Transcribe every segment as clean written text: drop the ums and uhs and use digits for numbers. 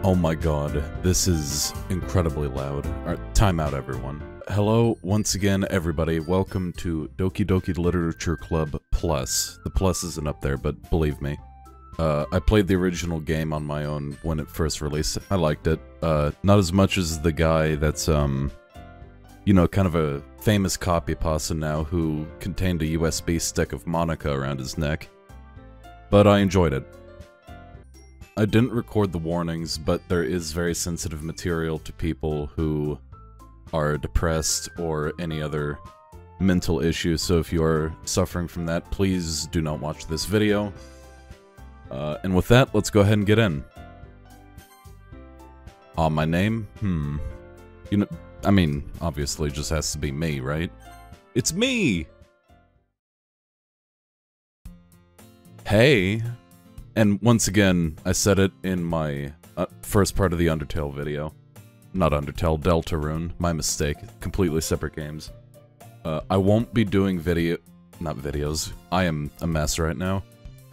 Oh my god, this is incredibly loud. Time out, everyone. Hello, once again, everybody. Welcome to Doki Doki Literature Club Plus. The plus isn't up there, but believe me. I played the original game on my own when it first released. I liked it. Not as much as the guy that's, you know, kind of a famous copypasta now who contained a USB stick of Monica around his neck. But I enjoyed it. I didn't record the warnings, but there is very sensitive material to people who are depressed or any other mental issue, so if you are suffering from that, please do not watch this video. And with that, let's go ahead and get in. My name? You know, I mean, obviously it just has to be me, right? It's me! Hey! And once again, I said it in my first part of the Undertale video. Not Undertale, Deltarune. My mistake. Completely separate games. I won't be doing not videos. I am a mess right now.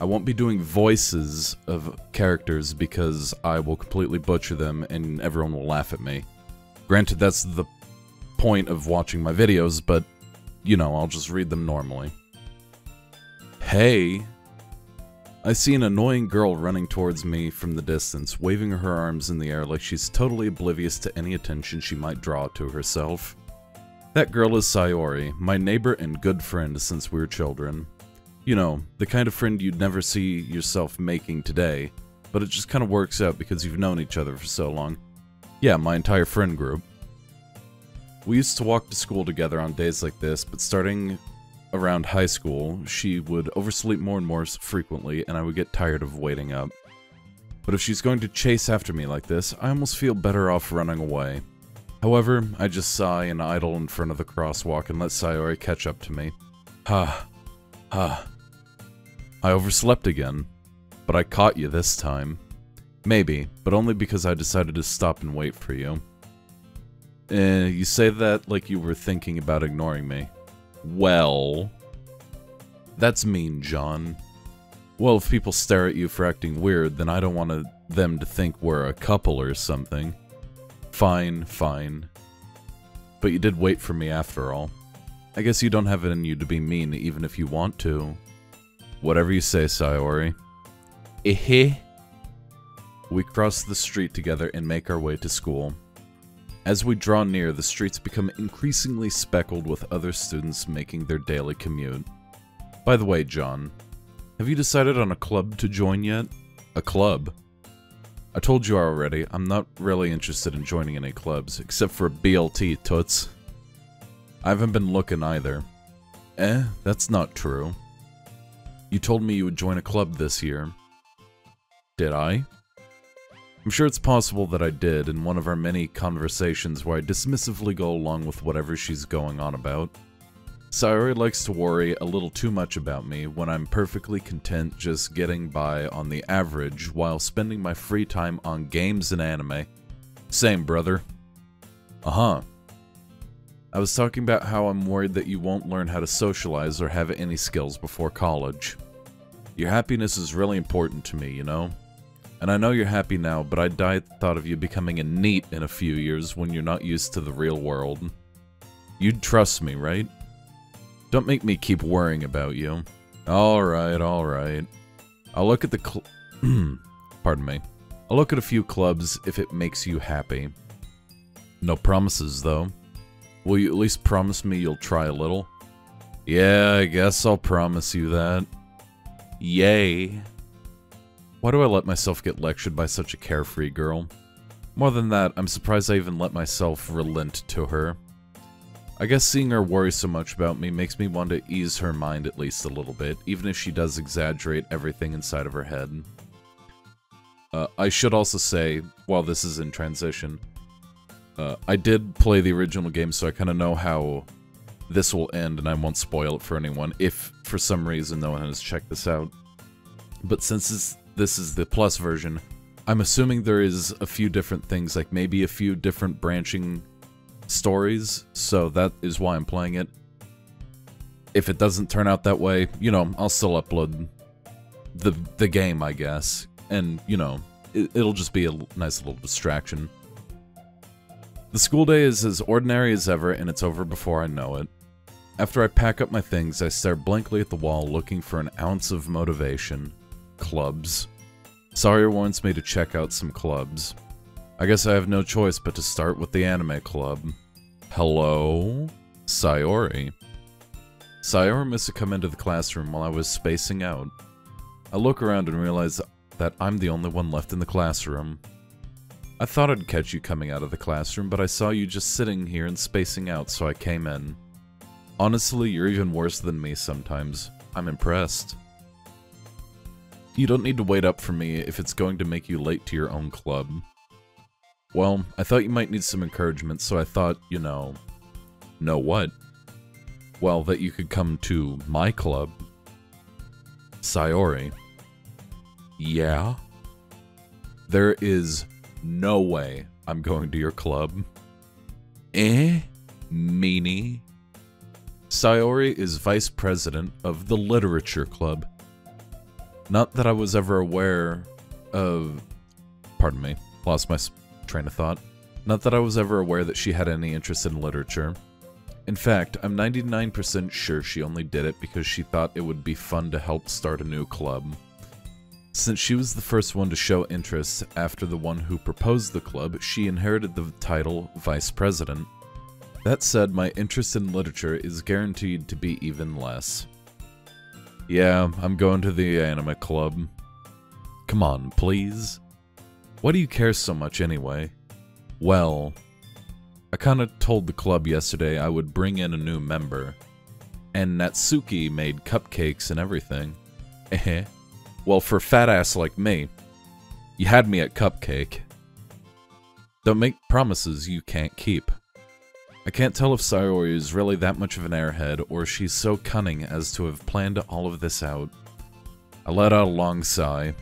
I won't be doing voices of characters because I will completely butcher them and everyone will laugh at me. Granted, that's the point of watching my videos, but, you know, I'll just read them normally. Hey! I see an annoying girl running towards me from the distance, waving her arms in the air like she's totally oblivious to any attention she might draw to herself. That girl is Sayori, my neighbor and good friend since we were children. You know, the kind of friend you'd never see yourself making today, but it just kind of works out because you've known each other for so long. Yeah, my entire friend group. We used to walk to school together on days like this, but starting around high school, she would oversleep more and more frequently, and I would get tired of waiting up. But if she's going to chase after me like this, I almost feel better off running away. However, I just sigh and idle in front of the crosswalk and let Sayori catch up to me. I overslept again, but I caught you this time. Maybe, but only because I decided to stop and wait for you. You say that like you were thinking about ignoring me. Well, that's mean, John. Well, if people stare at you for acting weird, then I don't want them to think we're a couple or something. Fine, fine. But you did wait for me after all. I guess you don't have it in you to be mean even if you want to. Whatever you say, Sayori. We cross the street together and make our way to school. As we draw near, the streets become increasingly speckled with other students making their daily commute. By the way, John, have you decided on a club to join yet? A club? I told you already, I'm not really interested in joining any clubs, except for BLT, toots. I haven't been looking either. That's not true. You told me you would join a club this year. Did I? I'm sure it's possible that I did in one of our many conversations where I dismissively go along with whatever she's going on about. Sayori likes to worry a little too much about me when I'm perfectly content just getting by on the average while spending my free time on games and anime. Same, brother. I was talking about how I'm worried that you won't learn how to socialize or have any skills before college. Your happiness is really important to me, you know? And I know you're happy now, but I die at the thought of you becoming a NEET in a few years when you're not used to the real world. You'd trust me, right? Don't make me keep worrying about you. Alright, alright. I'll look at the pardon me. I'll look at a few clubs if it makes you happy. No promises, though. Will you at least promise me you'll try a little? Yeah, I guess I'll promise you that. Yay. Why do I let myself get lectured by such a carefree girl? More than that, I'm surprised I even let myself relent to her. I guess seeing her worry so much about me makes me want to ease her mind at least a little bit, even if she does exaggerate everything inside of her head. I should also say, while this is in transition, I did play the original game, so I kind of know how this will end, and I won't spoil it for anyone, if for some reason no one has checked this out. But since this is the plus version, I'm assuming there is a few different things, like maybe a few different branching stories, so that is why I'm playing it. If it doesn't turn out that way, you know, I'll still upload the game, I guess. And, you know, it'll just be a nice little distraction. The school day is as ordinary as ever, and it's over before I know it. After I pack up my things, I stare blankly at the wall, looking for an ounce of motivation. Clubs. Sawyer wants me to check out some clubs. I guess I have no choice but to start with the anime club. Hello? Sayori. Sayori must have come into the classroom while I was spacing out. I look around and realize that I'm the only one left in the classroom. I thought I'd catch you coming out of the classroom, but I saw you just sitting here and spacing out, so I came in. Honestly, you're even worse than me sometimes. I'm impressed. You don't need to wait up for me if it's going to make you late to your own club. Well, I thought you might need some encouragement, so I thought, you know what? Well, that you could come to my club. Sayori. Yeah? There is no way I'm going to your club. Meanie? Sayori is vice president of the literature club. Not that I was ever aware of... Pardon me, lost my train of thought. Not that I was ever aware that she had any interest in literature. In fact, I'm 99% sure she only did it because she thought it would be fun to help start a new club. Since she was the first one to show interest after the one who proposed the club, she inherited the title Vice President. That said, my interest in literature is guaranteed to be even less. Yeah, I'm going to the anime club. Come on, please. Why do you care so much anyway? Well, I kinda told the club yesterday I would bring in a new member. And Natsuki made cupcakes and everything. Well, for fat ass like me, you had me at cupcake. Don't make promises you can't keep. I can't tell if Sayori is really that much of an airhead, or she's so cunning as to have planned all of this out. I let out a long sigh.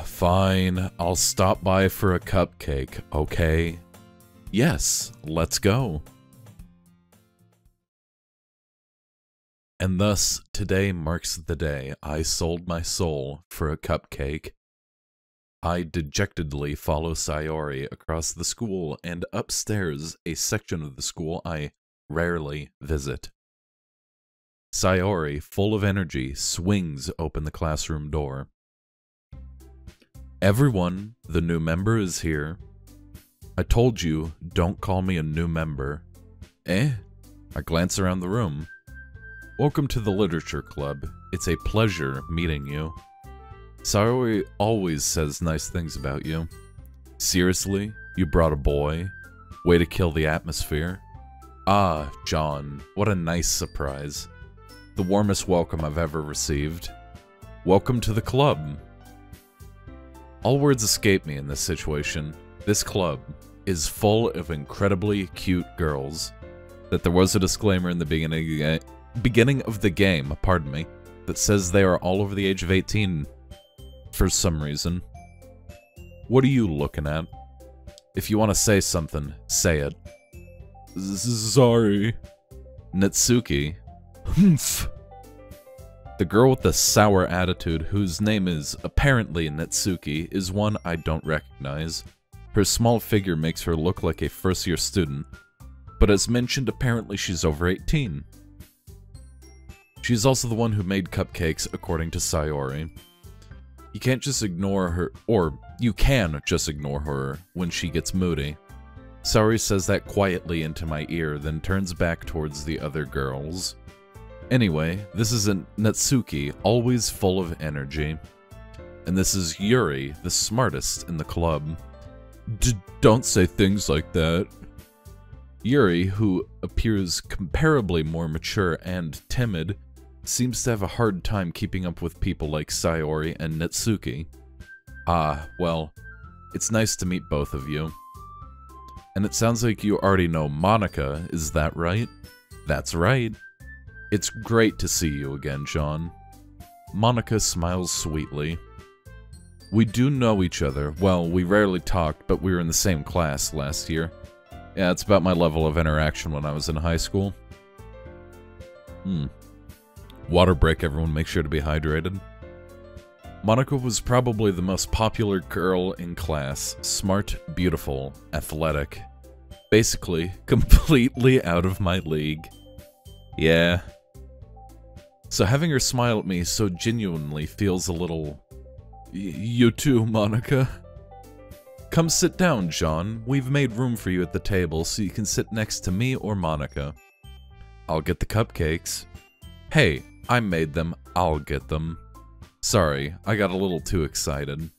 Fine, I'll stop by for a cupcake, okay? Yes, let's go. And thus, today marks the day I sold my soul for a cupcake. I dejectedly follow Sayori across the school and upstairs, a section of the school I rarely visit. Sayori, full of energy, swings open the classroom door. Everyone, the new member is here. I told you, don't call me a new member. I glance around the room. Welcome to the Literature Club. It's a pleasure meeting you. Sayori always says nice things about you. Seriously? You brought a boy? Way to kill the atmosphere. Ah, John, what a nice surprise. The warmest welcome I've ever received. Welcome to the club. All words escape me in this situation. This club is full of incredibly cute girls. That there was a disclaimer in the beginning of the game, pardon me, that says they are all over the age of 18 for some reason. What are you looking at? If you want to say something, say it. Sorry. Natsuki. Humph. The girl with the sour attitude, whose name is apparently Natsuki, is one I don't recognize. Her small figure makes her look like a first-year student, but as mentioned, apparently she's over 18. She's also the one who made cupcakes, according to Sayori. You can't just ignore her, or you can just ignore her when she gets moody. Sayori says that quietly into my ear, then turns back towards the other girls. Anyway, this is Natsuki, always full of energy. And this is Yuri, the smartest in the club. Don't say things like that. Yuri, who appears comparably more mature and timid, seems to have a hard time keeping up with people like Sayori and Natsuki. Ah, well, it's nice to meet both of you. And it sounds like you already know Monica, is that right? That's right. It's great to see you again, John. Monica smiles sweetly. We do know each other. Well, we rarely talked, but we were in the same class last year. Yeah, it's about my level of interaction when I was in high school. Water break, everyone. Make sure to be hydrated. Monika was probably the most popular girl in class. Smart, beautiful, athletic. Basically, completely out of my league. Yeah. So having her smile at me so genuinely feels a little... You too, Monika. Come sit down, John. We've made room for you at the table so you can sit next to me or Monika. I'll get the cupcakes. Hey, I made them. I'll get them. Sorry, I got a little too excited.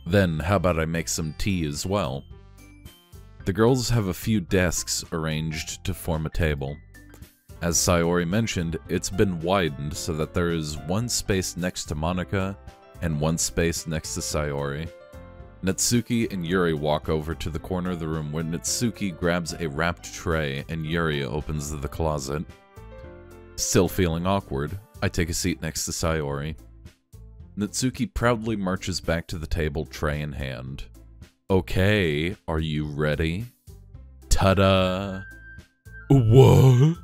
Then, how about I make some tea as well? The girls have a few desks arranged to form a table. As Sayori mentioned, it's been widened so that there is one space next to Monika and one space next to Sayori. Natsuki and Yuri walk over to the corner of the room where Natsuki grabs a wrapped tray and Yuri opens the closet. Still feeling awkward, I take a seat next to Sayori. Natsuki proudly marches back to the table, tray in hand. Okay, are you ready? Ta-da! What?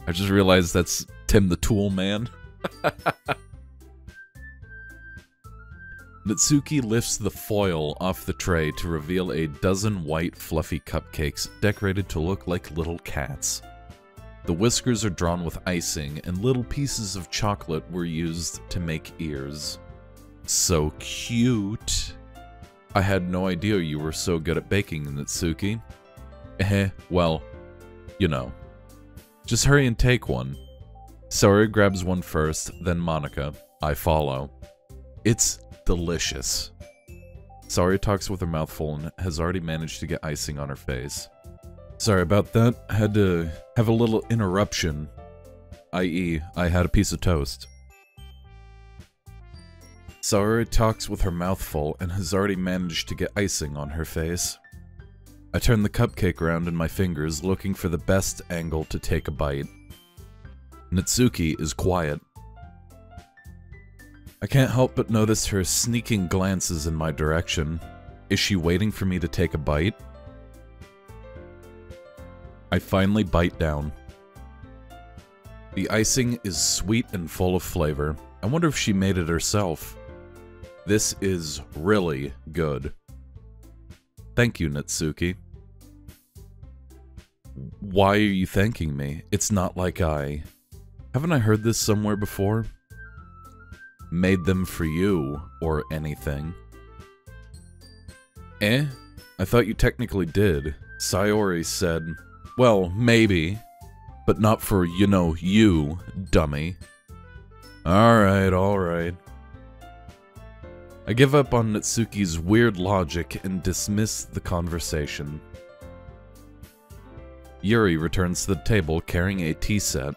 I just realized that's Tim the Tool Man. Natsuki lifts the foil off the tray to reveal a dozen white fluffy cupcakes decorated to look like little cats. The whiskers are drawn with icing, and little pieces of chocolate were used to make ears. So cute! I had no idea you were so good at baking, Natsuki. Well, you know. Just hurry and take one. Sayori grabs one first, then Monika. I follow. It's delicious. Sayori talks with her mouth full and has already managed to get icing on her face. Sorry about that. I had to have a little interruption, i.e., I had a piece of toast. Sayori talks with her mouth full and has already managed to get icing on her face. I turn the cupcake around in my fingers, looking for the best angle to take a bite. Natsuki is quiet. I can't help but notice her sneaking glances in my direction. Is she waiting for me to take a bite? I finally bite down. The icing is sweet and full of flavor. I wonder if she made it herself. This is really good. Thank you, Natsuki. Why are you thanking me? It's not like Haven't I heard this somewhere before? Made them for you, or anything. I thought you technically did. Sayori said, well, maybe, but not for, you know, you, dummy. Alright. I give up on Natsuki's weird logic and dismiss the conversation. Yuri returns to the table carrying a tea set.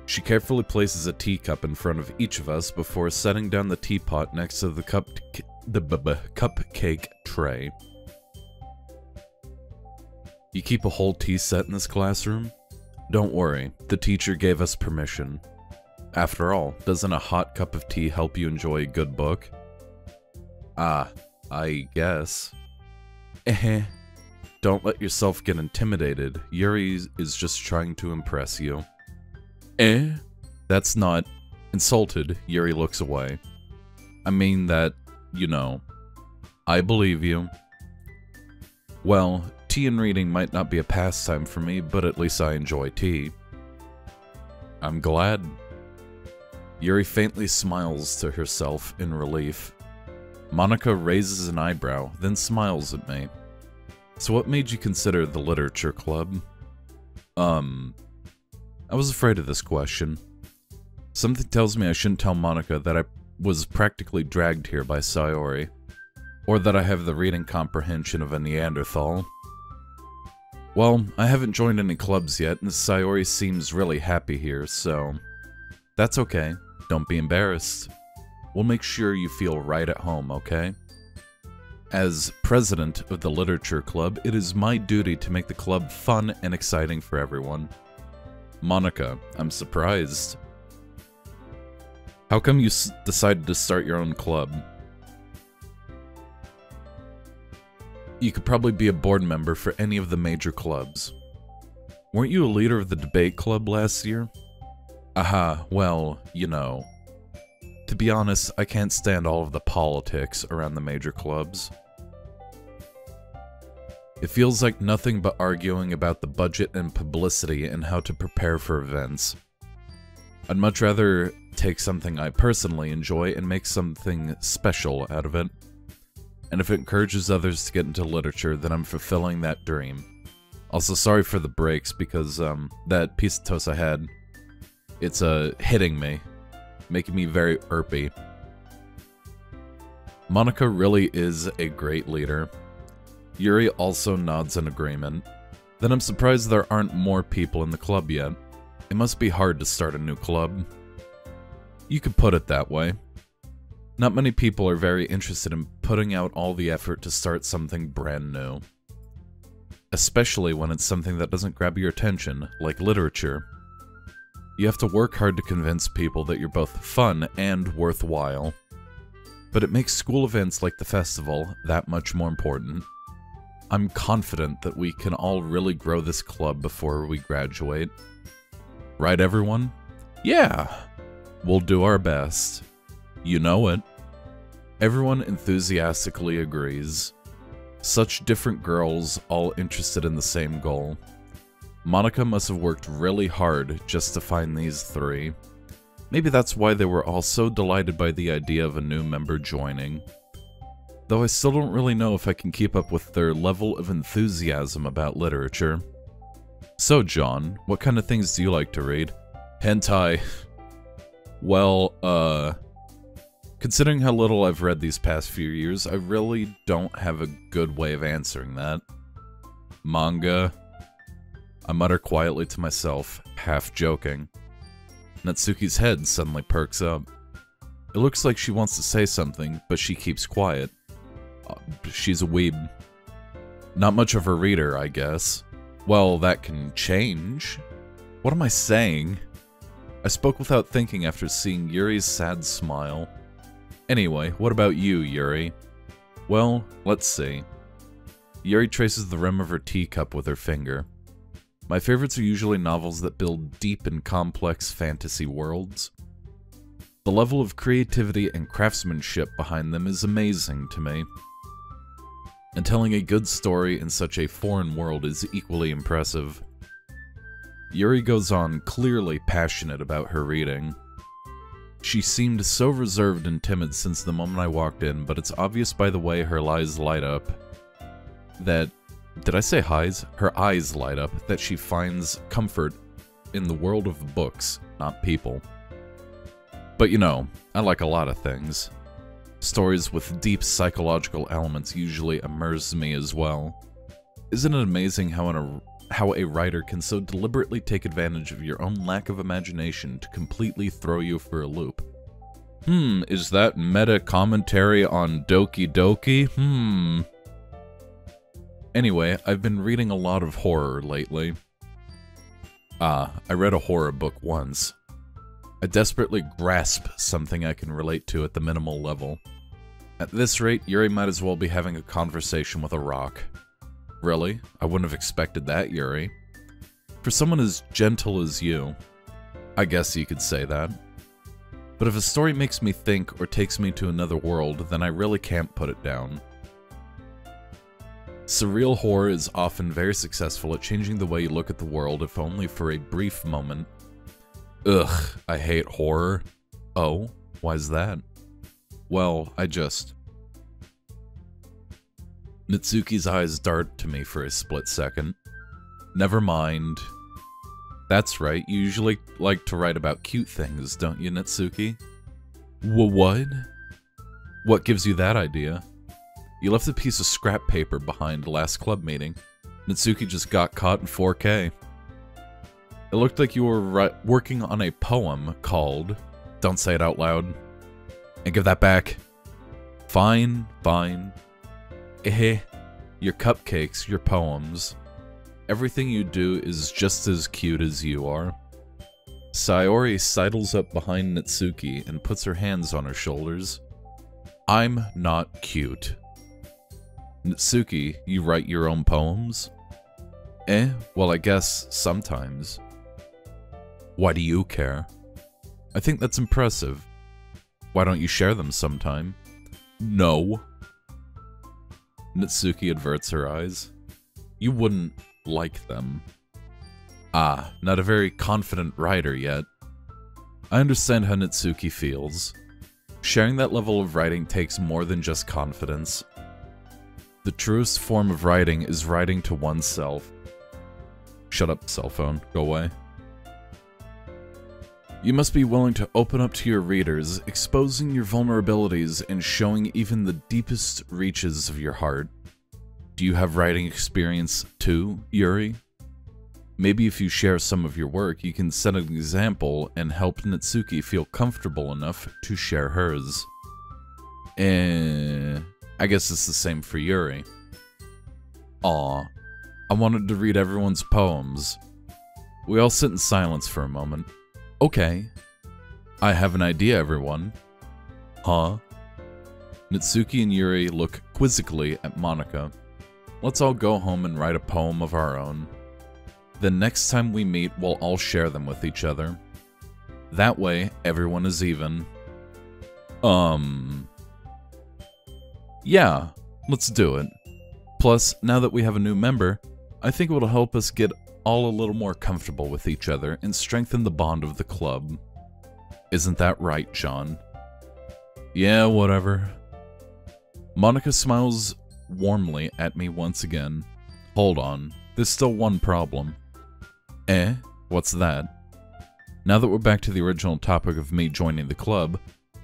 She carefully places a teacup in front of each of us before setting down the teapot next to the cupcake tray. You keep a whole tea set in this classroom? Don't worry, the teacher gave us permission. After all, doesn't a hot cup of tea help you enjoy a good book? I guess. Don't let yourself get intimidated. Yuri is just trying to impress you. That's not... Insulted, Yuri looks away. I mean that, you know. I believe you. Well, tea and reading might not be a pastime for me, but at least I enjoy tea. I'm glad. Yuri faintly smiles to herself in relief. Monika raises an eyebrow, then smiles at me. So what made you consider the literature club? I was afraid of this question. Something tells me I shouldn't tell Monika that I was practically dragged here by Sayori, or that I have the reading comprehension of a Neanderthal. Well, I haven't joined any clubs yet, and Sayori seems really happy here, so... That's okay. Don't be embarrassed. We'll make sure you feel right at home, okay? As president of the Literature Club, it is my duty to make the club fun and exciting for everyone. Monika, I'm surprised. How come you decided to start your own club? You could probably be a board member for any of the major clubs. Weren't you a leader of the debate club last year? Aha, well, you know. To be honest, I can't stand all of the politics around the major clubs. It feels like nothing but arguing about the budget and publicity and how to prepare for events. I'd much rather take something I personally enjoy and make something special out of it. And if it encourages others to get into literature, then I'm fulfilling that dream. Also, sorry for the breaks, because that piece of toast I had, it's hitting me, making me very irpy. Monica really is a great leader. Yuri also nods in agreement. Then I'm surprised there aren't more people in the club yet. It must be hard to start a new club. You could put it that way. Not many people are very interested in putting out all the effort to start something brand new. Especially when it's something that doesn't grab your attention, like literature. You have to work hard to convince people that you're both fun and worthwhile. But it makes school events like the festival that much more important. I'm confident that we can all really grow this club before we graduate. Right, everyone? Yeah! We'll do our best. You know it. Everyone enthusiastically agrees. Such different girls, all interested in the same goal. Monica must have worked really hard just to find these three. Maybe that's why they were all so delighted by the idea of a new member joining. Though I still don't really know if I can keep up with their level of enthusiasm about literature. So, John, what kind of things do you like to read? Hentai. Well, considering how little I've read these past few years, I really don't have a good way of answering that. Manga. I mutter quietly to myself, half joking. Natsuki's head suddenly perks up. It looks like she wants to say something, but she keeps quiet. She's a weeb. Not much of a reader, I guess. Well, that can change. What am I saying? I spoke without thinking after seeing Yuri's sad smile. Anyway, what about you, Yuri? Well, let's see. Yuri traces the rim of her teacup with her finger. My favorites are usually novels that build deep and complex fantasy worlds. The level of creativity and craftsmanship behind them is amazing to me. And telling a good story in such a foreign world is equally impressive. Yuri goes on, clearly passionate about her reading. She seemed so reserved and timid since the moment I walked in, but it's obvious by the way her eyes light up that... Did I say highs? Her eyes light up that she finds comfort in the world of books, not people. But you know, I like a lot of things. Stories with deep psychological elements usually immerse me as well. Isn't it amazing how a writer can so deliberately take advantage of your own lack of imagination to completely throw you for a loop? Is that meta commentary on Doki Doki? Anyway, I've been reading a lot of horror lately. I read a horror book once. I desperately grasp something I can relate to at the minimal level. At this rate, Yuri might as well be having a conversation with a rock. Really? I wouldn't have expected that, Yuri. For someone as gentle as you, I guess you could say that. But if a story makes me think or takes me to another world, then I really can't put it down. Surreal horror is often very successful at changing the way you look at the world, if only for a brief moment. Ugh, I hate horror. Oh, why's that? Well, Natsuki's eyes dart to me for a split second. Never mind. That's right, you usually like to write about cute things, don't you, Natsuki? What? What gives you that idea? You left a piece of scrap paper behind last club meeting. Natsuki just got caught in 4K. It looked like you were working on a poem called... Don't say it out loud. And give that back. Fine, fine. Your cupcakes, your poems. Everything you do is just as cute as you are. Sayori sidles up behind Natsuki and puts her hands on her shoulders. I'm not cute. Natsuki, you write your own poems? Well, I guess sometimes. Why do you care? I think that's impressive. Why don't you share them sometime? No. Natsuki averts her eyes. You wouldn't like them. Ah, not a very confident writer yet. I understand how Natsuki feels. Sharing that level of writing takes more than just confidence. The truest form of writing is writing to oneself. Shut up, cell phone. Go away. You must be willing to open up to your readers, exposing your vulnerabilities and showing even the deepest reaches of your heart. Do you have writing experience too, Yuri? Maybe if you share some of your work, you can set an example and help Natsuki feel comfortable enough to share hers. I guess it's the same for Yuri. Aw, I wanted to read everyone's poems. We all sit in silence for a moment. Okay. I have an idea, everyone. Huh? Natsuki and Yuri look quizzically at Monika. Let's all go home and write a poem of our own. Then next time we meet, we'll all share them with each other. That way, everyone is even. Yeah, let's do it. Plus, now that we have a new member, I think it'll help us get all a little more comfortable with each other and strengthen the bond of the club. Isn't that right, John? Yeah, whatever. Monika smiles warmly at me once again. Hold on, there's still one problem. What's that? Now that we're back to the original topic of me joining the club,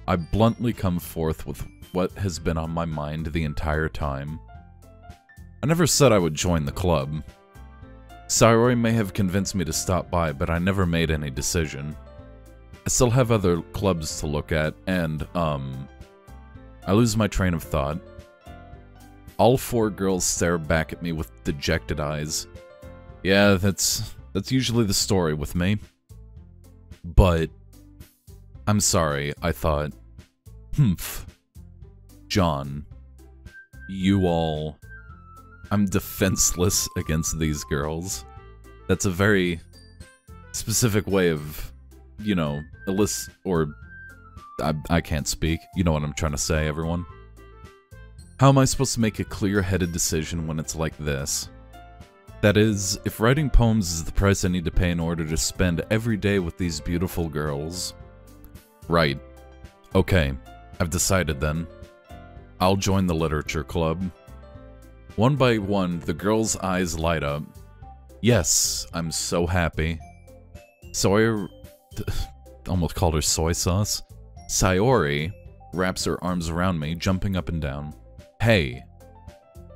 I bluntly come forth with what has been on my mind the entire time. I never said I would join the club. Sayori may have convinced me to stop by, but I never made any decision. I still have other clubs to look at, and, I lose my train of thought. All four girls stare back at me with dejected eyes. Yeah, that's usually the story with me. But, I'm sorry, I thought. John, you all... I'm defenseless against these girls. That's a very specific way of, you know, I can't speak. You know what I'm trying to say, everyone. How am I supposed to make a clear-headed decision when it's like this? That is, if writing poems is the price I need to pay in order to spend every day with these beautiful girls. Right. Okay, I've decided then. I'll join the literature club. One by one, the girls' eyes light up. Yes, I'm so happy. Almost called her soy sauce. Sayori wraps her arms around me, jumping up and down. Hey,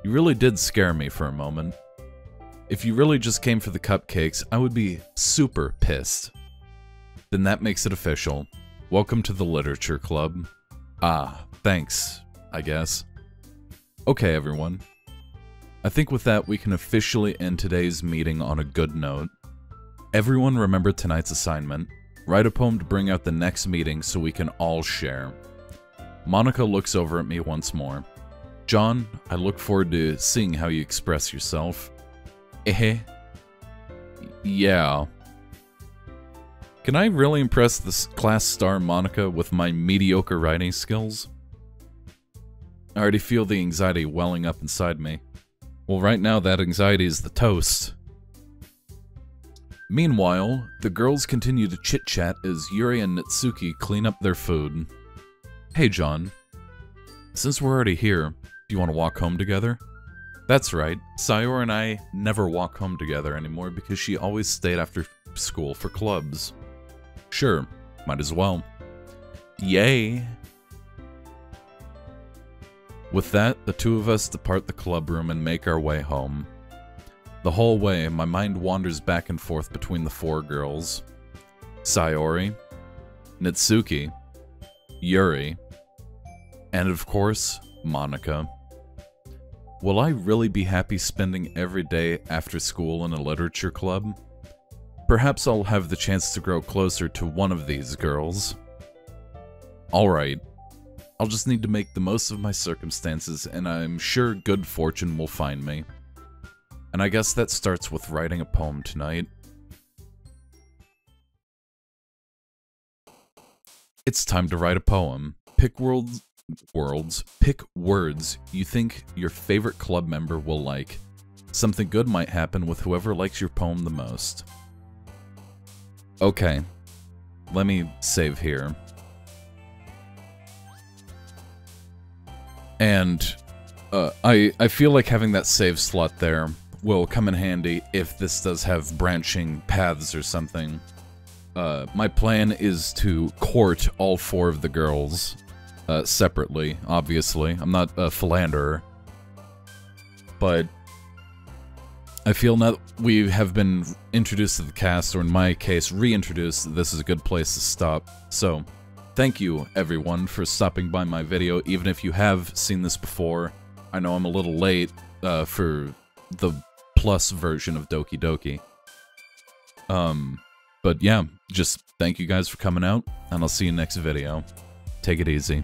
you really did scare me for a moment. If you really just came for the cupcakes, I would be super pissed. Then that makes it official. Welcome to the literature club. Ah, thanks, I guess. Okay, everyone. I think with that, we can officially end today's meeting on a good note. Everyone remember tonight's assignment. Write a poem to bring out the next meeting so we can all share. Monika looks over at me once more. John, I look forward to seeing how you express yourself. Yeah. Can I really impress this class star Monika with my mediocre writing skills? I already feel the anxiety welling up inside me. Well, right now that anxiety is the toast. Meanwhile, the girls continue to chit-chat as Yuri and Natsuki clean up their food. Hey, John. Since we're already here, do you want to walk home together? That's right, Sayori and I never walk home together anymore because she always stayed after school for clubs. Sure, might as well. Yay! With that, the two of us depart the club room and make our way home. The whole way, my mind wanders back and forth between the four girls. Sayori, Natsuki, Yuri, and of course, Monika. Will I really be happy spending every day after school in a literature club? Perhaps I'll have the chance to grow closer to one of these girls. Alright, I'll just need to make the most of my circumstances, and I'm sure good fortune will find me. And I guess that starts with writing a poem tonight. It's time to write a poem. Pick pick words you think your favorite club member will like. Something good might happen with whoever likes your poem the most. Okay, let me save here. And I feel like having that save slot there will come in handy if this does have branching paths or something. My plan is to court all 4 of the girls separately, obviously. I'm not a philanderer. But I feel now that we have been introduced to the cast, or in my case, reintroduced, this is a good place to stop. So, thank you, everyone, for stopping by my video, even if you have seen this before. I know I'm a little late for the plus version of Doki Doki. But yeah, just thank you guys for coming out, and I'll see you next video. Take it easy.